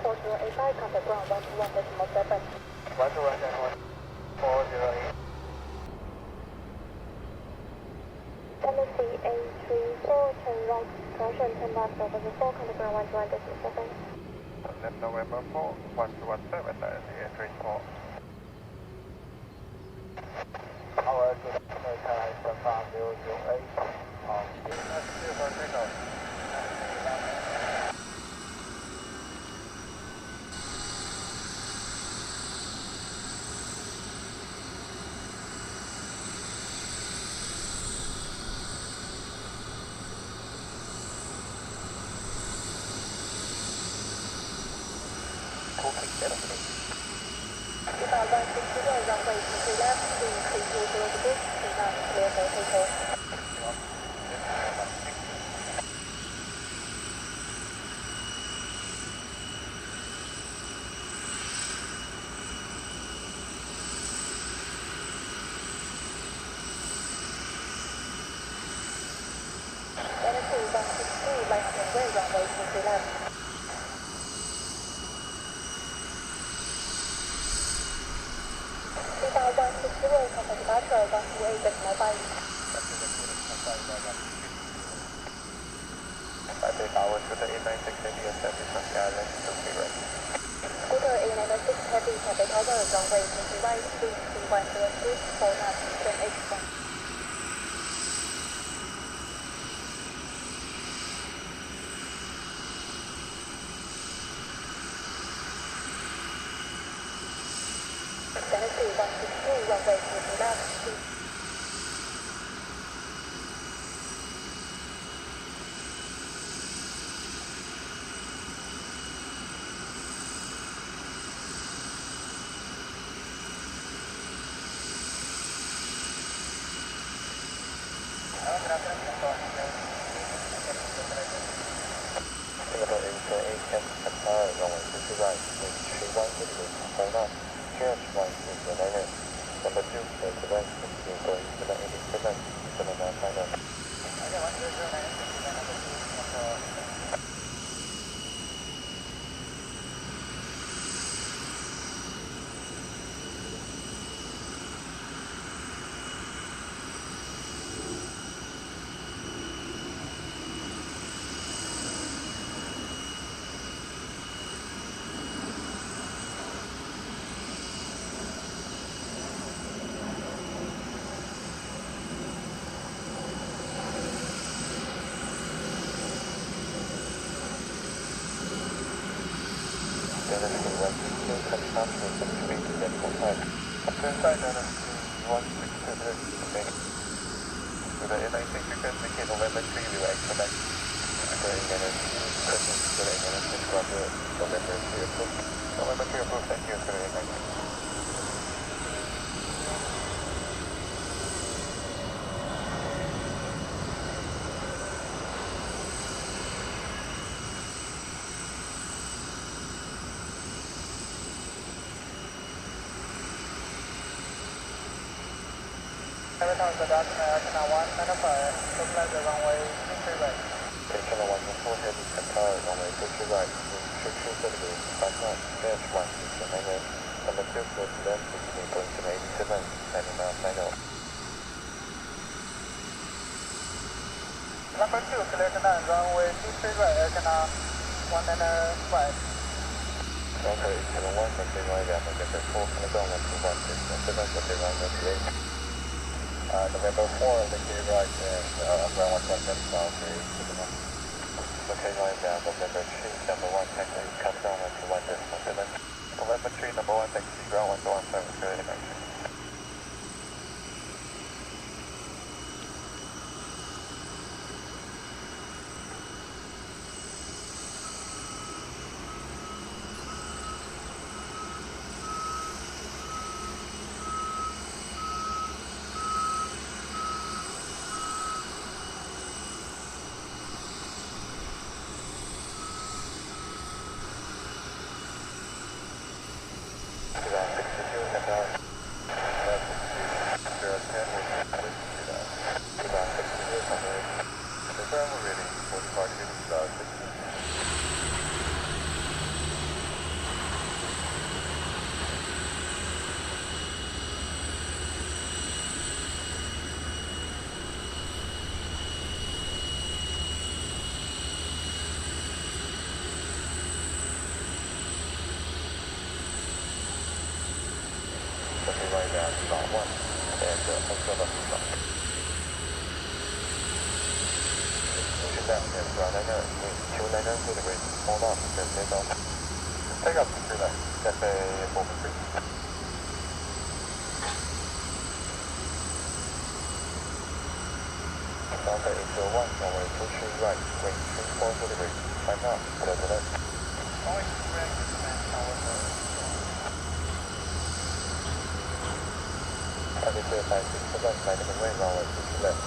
4085, contact ground 121.7. 121.408. Tennessee A34, turn right, correction, turn left, November 4, contact ground 121.7. November 4, 117, A34. Our Thai 75008. About 160 runway 23 left, increase below the bridge, clear for takeoff. Tennessee 162, right runway 23 left. About 160, contact departure 128.5. I take our to the 896 India service from the island to Kiran. Scooter A96 Heavy, contact over runway 20 right, 331 bridge, 4 knots, turn H1. Tennessee 162, runway 20 left, Singapore Aviation 810 runway 50 right, 31 4 knots, QH1 is the name. Number 2, the right, going to the 87, 7950. Tennessee 162, confirm to 73.45. Inside Tennessee 162, to the 896 request, indicate November 3, we will expedite. The Tennessee, to the 896 November 3 approved. November 3 approved, thank you to the 896. Everton, the Canal 1, Manafire, localize the runway 23 right. Canal 114, heavy Qatar, runway 23 right, restriction service, 5 knots, QH1, is the name. Number 2, close to left, going to 87, 90 miles, 90. Number 2, clear Canal, runway 23 right, Canal 195. Runway 71, something like that, November 4, Canal 121, 7, something like that, November 4, the key right and ground 117 boundary to the north. Okay, going down November 3, number 1 taxi, come down to 1.7. November 3, number 1 taxi, ground 117, good connection. right down to about 1 and until about left and ground liner, wind 290 degrees, hold on, just take off. Take up to left, cafe 443. Delta 801, runway 23 right, wind 340 degrees, 5 knots, clear to left. Going to correct the command tower. Aviation 777F, runway 23 left.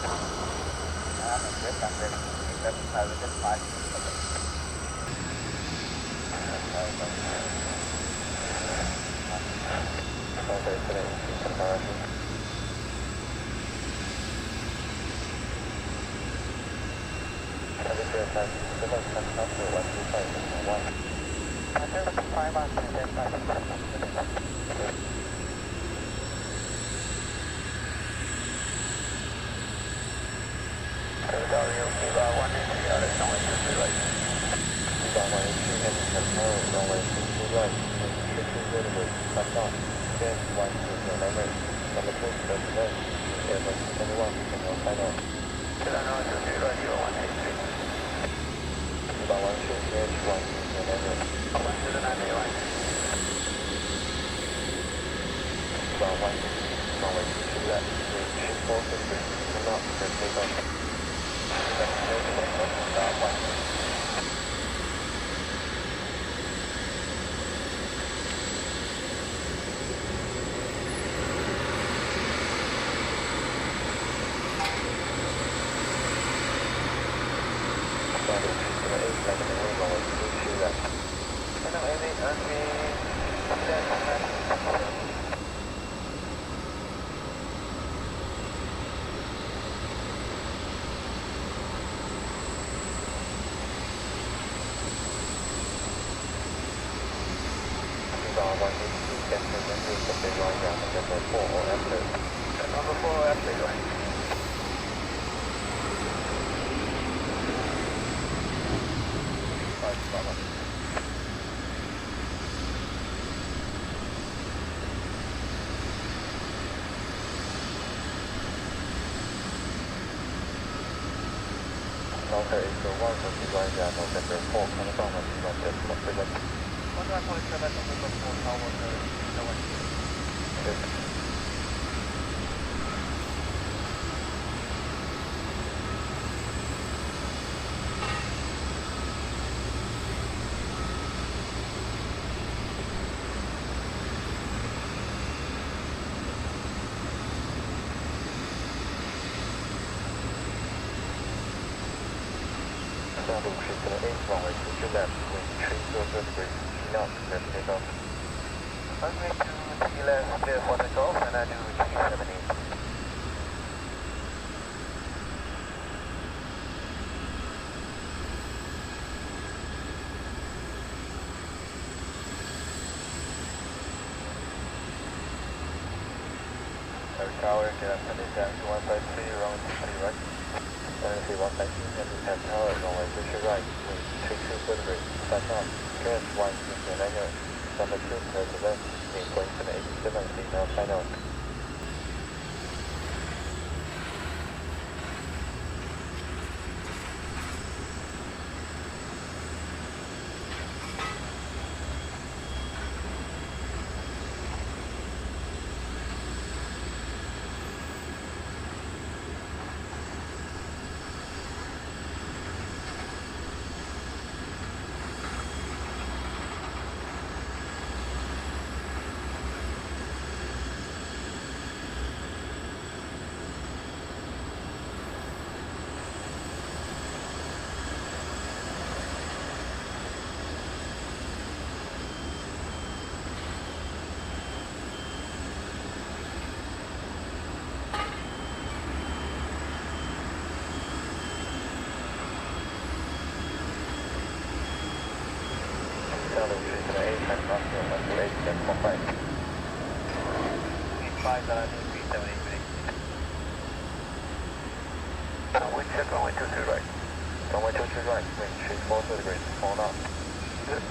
Delta 801, right down November 4, Canada, 127. 127, November 4, Tower 3, runway 22 left, wind 300 degrees, 3 knots, clear to take off. Runway 2 left, clear for takeoff, and I do 370. Tower, get up and down to 153, runway 23 right. Runway 153, and we have tower, runway 23 right, wind 320 degrees, 5 knots, current 169, number 2, clear to left, wind going 787, signal final. Wind check runway 23 right. Runway 23 right, wind 340 degrees, 4 knots. Good.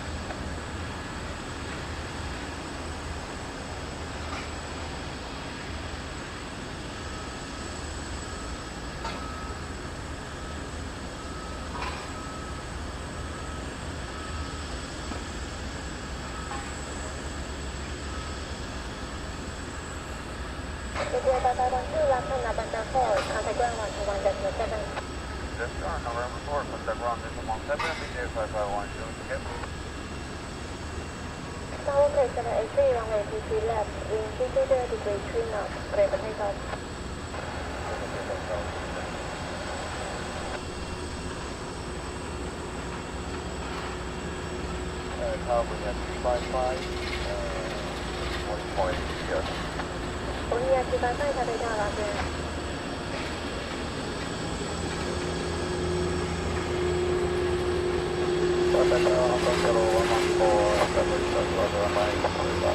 Taiwan left turn November 4, contact ground 121.7. Yes, sir. November 4, contact ground 117, BJ 5512, skip. Tower plate 783, runway 23 left, wind 220 degrees 3 knots, clear for takeoff. Tower, we have 255, 1.8 here. Only at 255, Taipei Tower, roger. Taipei Tower, Hong Kong, Kilo 114, Taipei Tower, runway 25.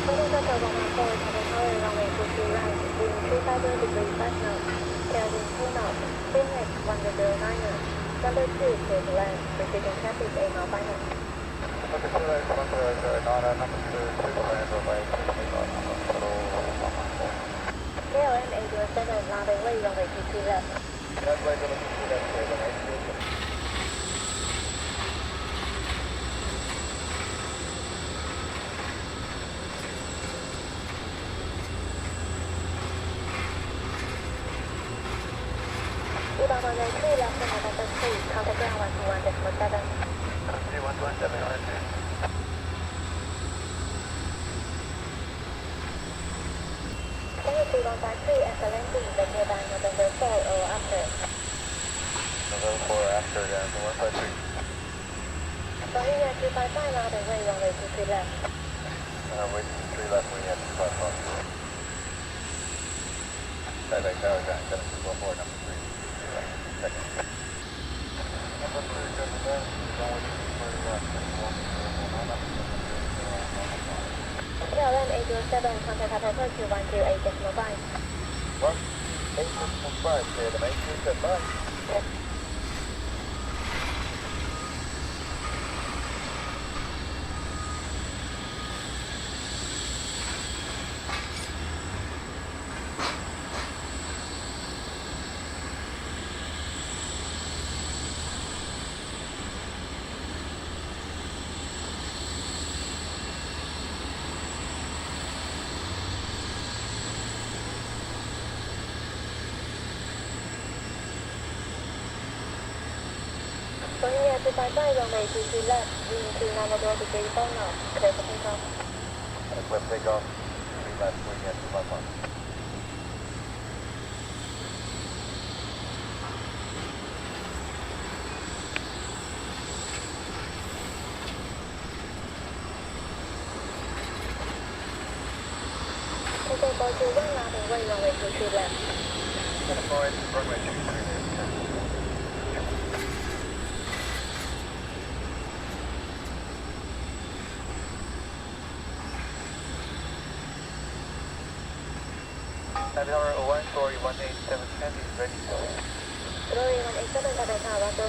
Hong Kong Delta 114, Taipei Tower, runway 23 right, wind 350 degrees 5 knots, tailwind 2 knots, Finhead 1009er, number 2, clear to land, receiving traffic 8 mile final. Okay, so that's 1009, number 2, clear to land, runway 25, Hong Kong, Kilo 114. KLM 807, landing way, runway 23 left. That's way to the left, clear to land. Runway 3 left turn November 3, contact ground 121.7. G127, RT. Channel 3153 after landing, the nearby November 4 or after. November 4 after, down to 153. Boeing at 255, landing way, runway 23 left. Wait, 3 left, we have 255. Taipei Tower, down 7214, number 3. Second. Number 3, go to left, runway 23 left, KLM 807, contact Taipei to 128.5. 128.5, clear to make sure that bye. Yes. Boeing at 255, runway 23 left, wind 290 degrees 4 knots, clear for takeoff. Clip takeoff, 3 left, we have 255. Taipei Boeing 21, landing way, runway 23 left. Deployed, runway 23 left. Taipei Tower 01, Glory 18710 is ready to go. Glory 187, Taipei Tower, roger.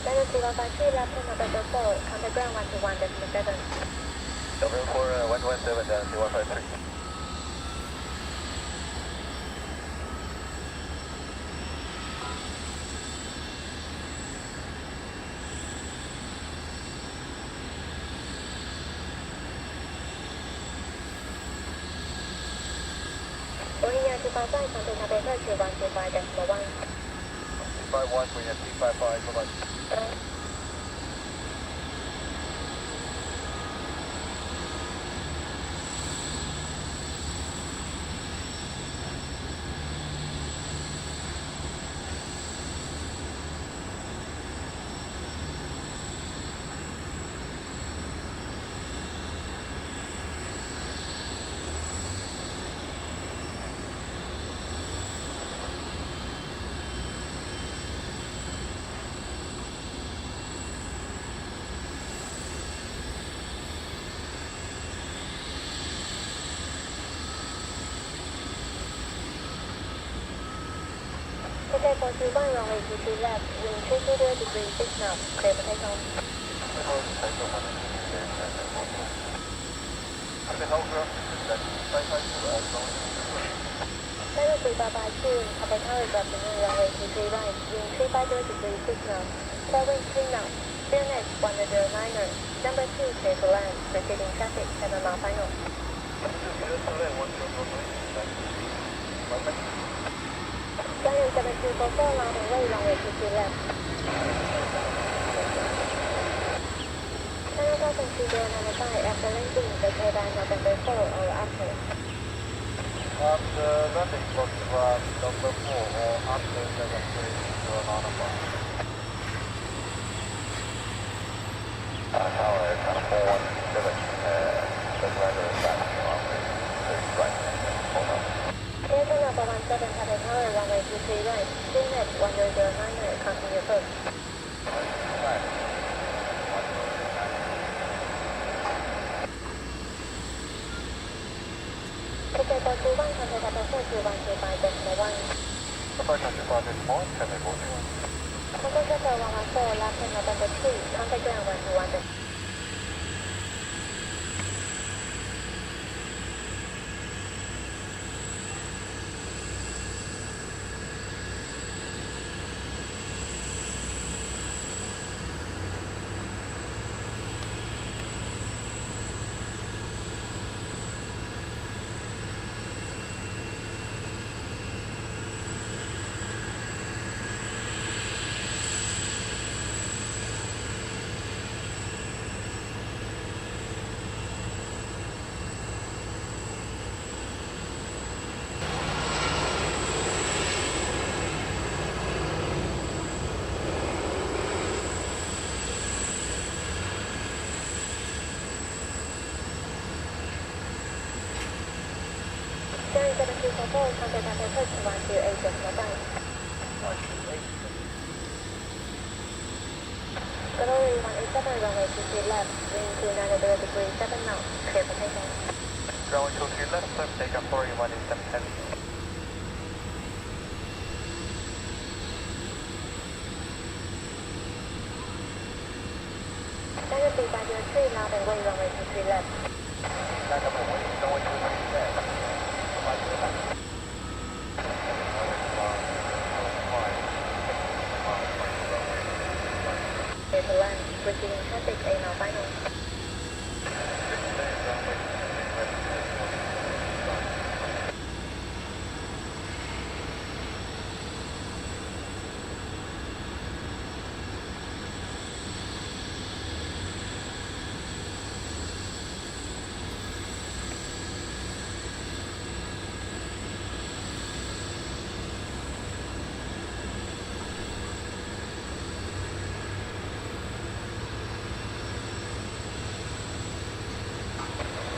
Channel 3153, left turn November 4, contact ground 121.7. November 4, 117 down to 153. Boeing at 255, contact Taipei to 125.1. 251, we have 255, bye-bye. Taipei Boeing 1, runway 23 left, wind 220 degrees 6 knots, clear for takeoff. The whole group is that 552 as long as Channel 352, Papa Tower dropping in runway 23 right, wind 350 degrees 6 knots, tailwind 3 knots, steer next 1009er, number 2 clear to land, proceeding traffic 7 mile final. Channel 7244, line and way runway 23 left. Channel 1020 after landing, the tailband November 4 or after. After landing, photograph number 4 or after 730 Nonabah. Tower, 417, surrender back to runway 3 right, hold on. Air Channel 417, Papa Tower, runway 23 right, steer next 1009er, continue approach. Right. Ticket for 21, contact Papa 4125.1. Approach 25 this morning, 741. Contact Delta 114, left hand November 3, contact ground 121. Channel 7244, contact Papa approach 128.5. Gallery 187, runway 23 left, wind 290 degrees 7 knots, clear for takeoff. Runway 23 left, clear for takeoff, 417 heavy. Channel 3503, loud and way runway 23 left. Back up and wait, runway 23 left. Clear to land, proceeding traffic 8 mile final.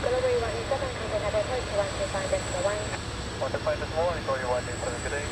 Delivery 187, contact Papa approach 125.1. 125 this morning, Korea 187, good day.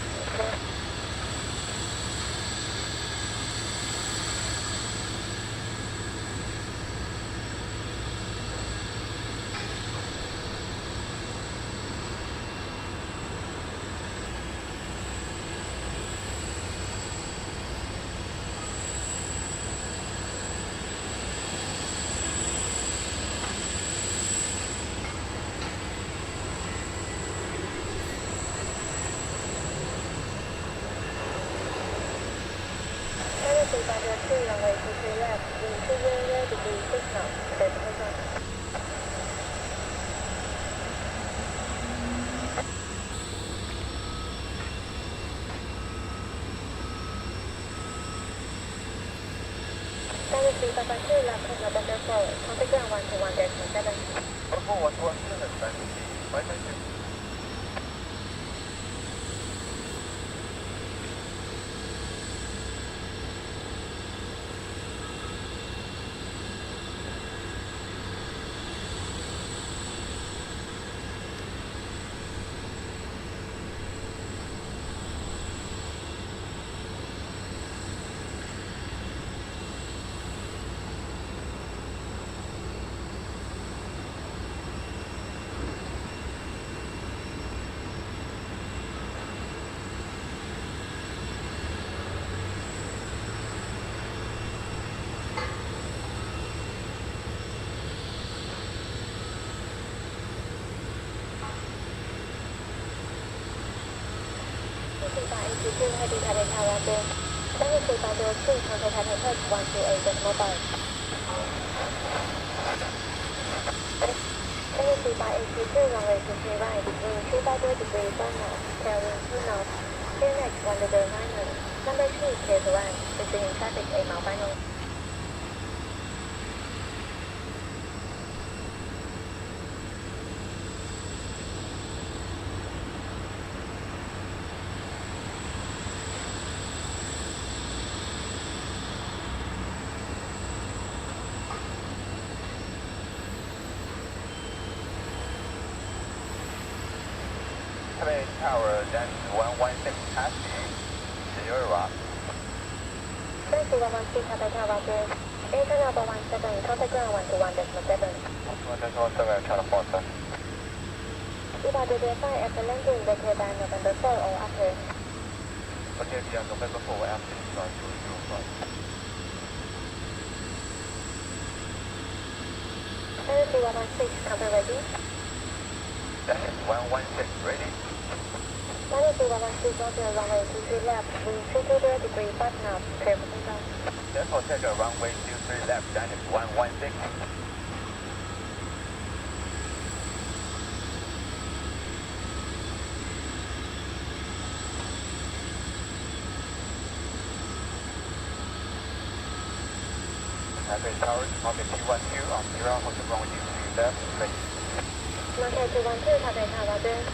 Channel 3502, runway 23 left, wind 200 degrees 6 knots, clear for takeoff. Channel 3552, left hand November 4, contact ground 121.7. 14117, back to the 592. 282 Heavy Taipei Tower Bridge. Runway 3502, contact Taipei Approach 128.5. Runway 3582, runway 23 right, wind 250 degrees 1 knot, tailwind 2 knots. Clear next 109er. Number 2, clear to land. Receiving traffic 8 mile final. Taipei Tower, that's 116 taxi, 0 right. Taxi 116 Taipei Tower Bridge. Internal 117, contact ground 121.7. 117, China 47. 255 after landing, vacate by November 4 or after. Okay, via November 4 after 005. Taxi 116, cover ready. That is 116, ready. Taxi 116, Roger, runway 23 left, wind 220 degrees 5 knots, clear for takeoff. Therefore, take a runway 23 left, that is 116. Taipei Tower, market 212 on 0, hold the runway 23 left, ready. Market 212 Taipei Tower Bridge.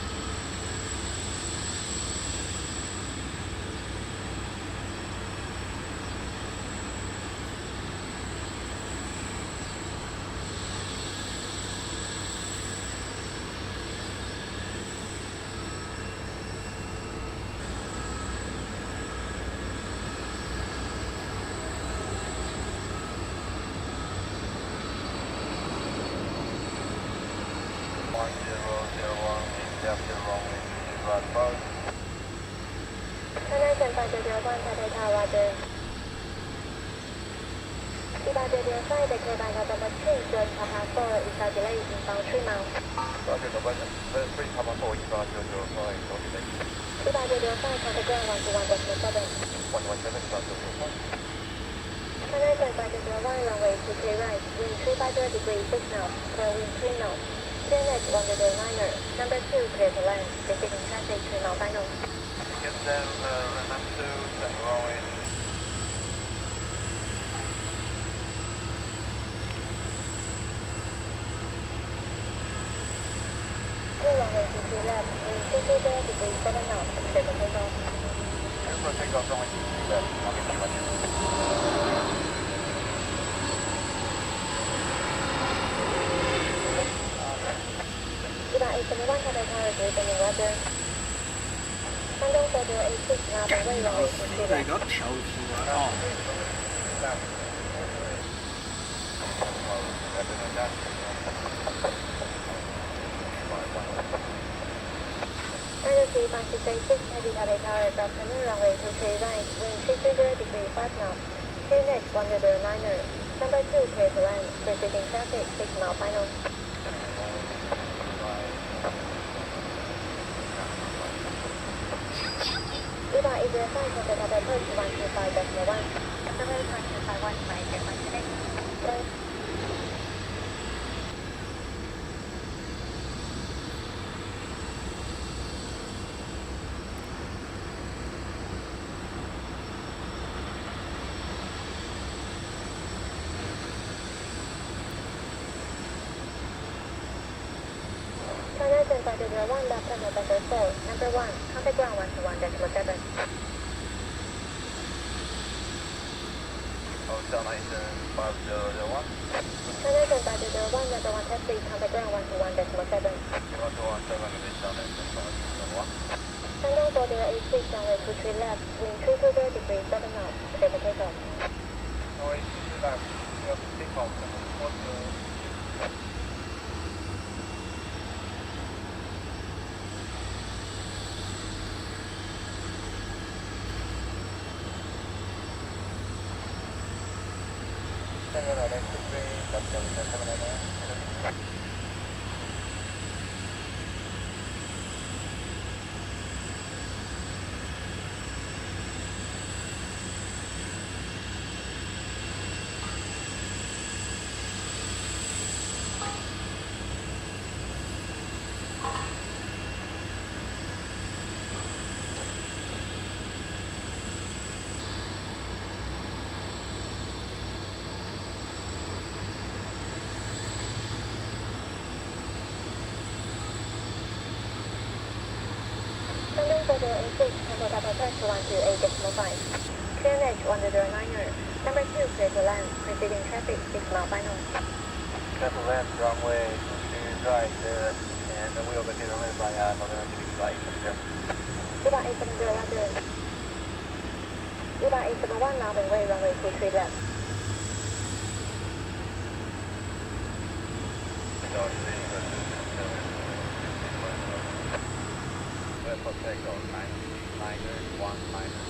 Connection 501 Taipei Tower Bridge. 255 vacate by November 2, join Papa 4, eastbound delay, inbound 3 miles. Roger, November 3, Papa 4, eastbound 005, no delay. 255 contact ground 121.7. 117, eastbound 005. Connection 501, runway 23 right, wind 350 degrees 6 knots, tailwind 3 knots. Clear next 109er. Number 2, clear to land. Receiving traffic 3 mile final. Get them, run up to the runway. Clear runway 23 left, wind 220 degrees 7 knots, clear for takeoff. Clear for takeoff, runway 23 left, market 212. 281 Taipei Tower Bridge, and Roger. Shandong 4086, now runway runway 23 left. 嗰條數啊！ Taxi 5686, Heavy Taipei Tower, drop terminal runway 23 right, wind 330 degrees 5 knots. Clear next 109er. Number 2, clear to land. Receiving traffic 6 mile final. 285 contact Taipei Approach 125.1. Customer requested by 158.6. Connection 501 left on November 4, number 1, contact ground 121.7. Hotel 97501. Connection 501 number 1 taxi, contact ground 121.7. 121 Shandong 4086, runway 23 left, wind 320 degrees 7 knots, clear for takeoff. Runway 23 left, takeoff, 086, Temple Delta Turn to 128.5. QNH 1090er. Number 2, clear to land. Proceeding traffic, 6 mile final. Clear to land, runway 22 right there, and we will continue runway by Northern Flight 287 Roger. 287 now runway 23 left. For takeoff, 9-1-.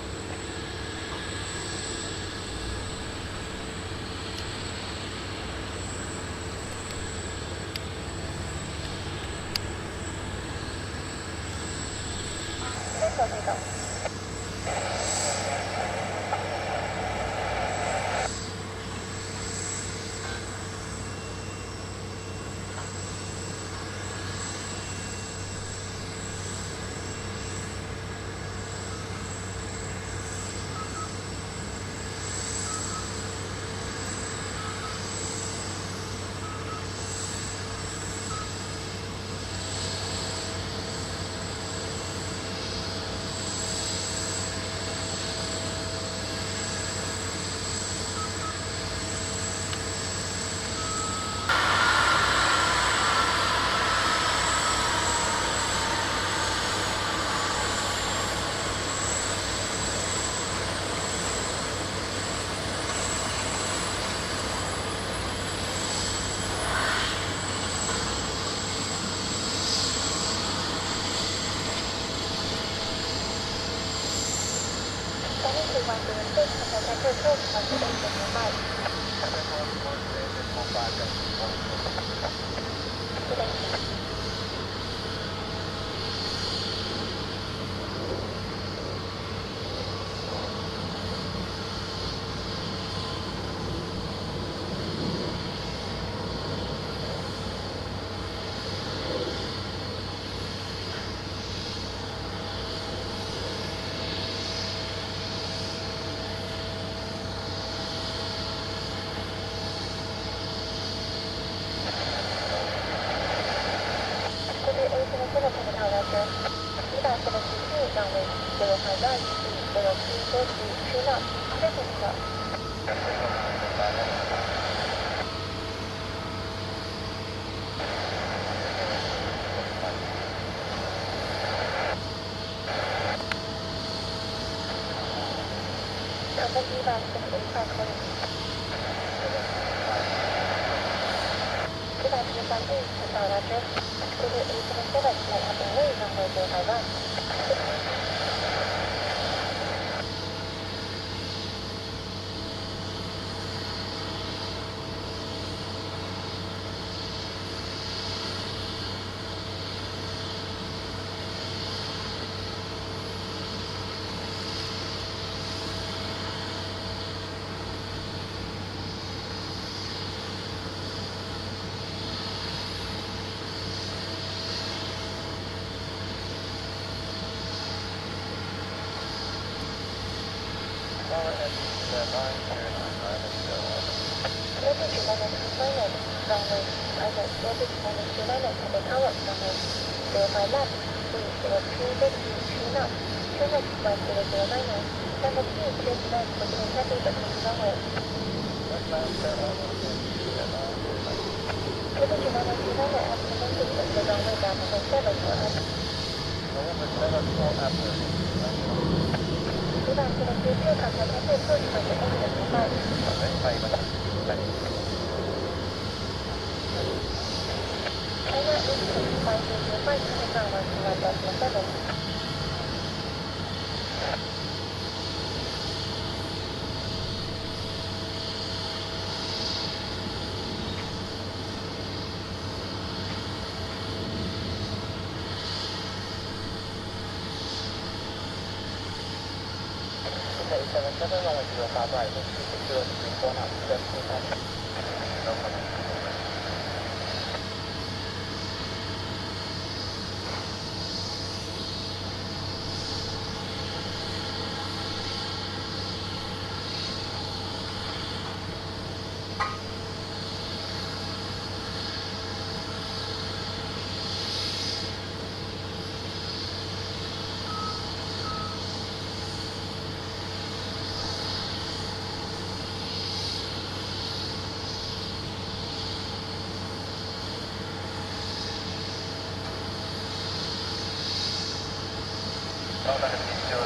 然后那个T00601。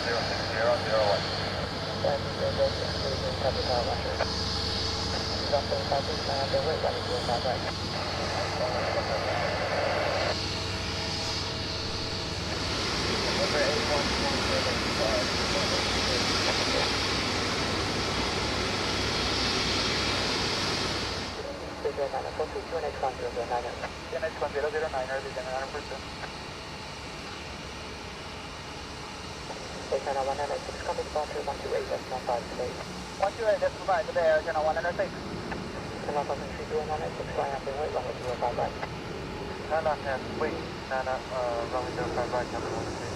在你的显示已经差不多了。让分发进山边位管理员发在。Channel 106, copy departure 128, decimal 5 today. 128, decimal 5 today, Channel 106. Channel 106, flying up in weight, runway 055. Nana, wait, Nana, runway 055, Channel 130,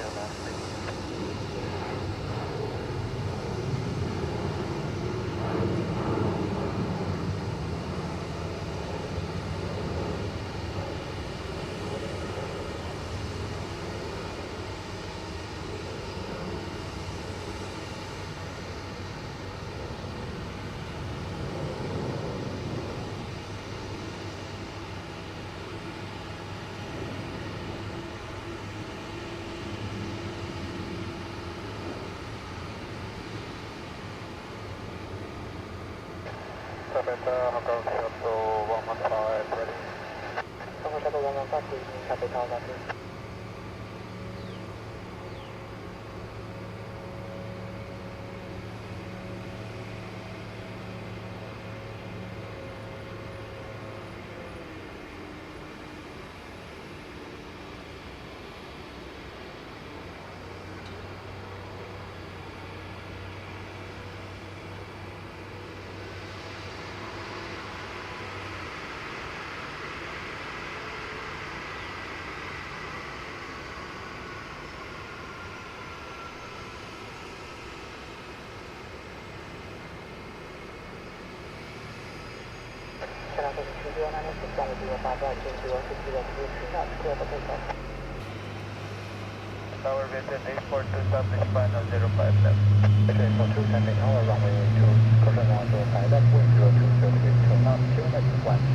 Tower visit 84 to establish final 05 left. Okay, for 210 hour runway 2, caution now to Thailand, wind 020 degrees, to now, QNX 1009,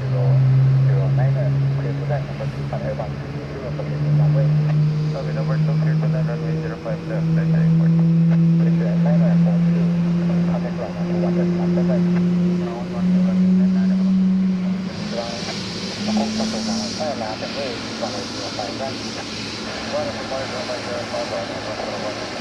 clear to that, number 2, and Airbus 0 for taking runway. Copy number 2, clear to that, runway 05 left, Delta Airport. Picture China 42, contact runway 1.17. Không sắp tới nào, hay là phải về runway 05 left. 1 runway 05 left,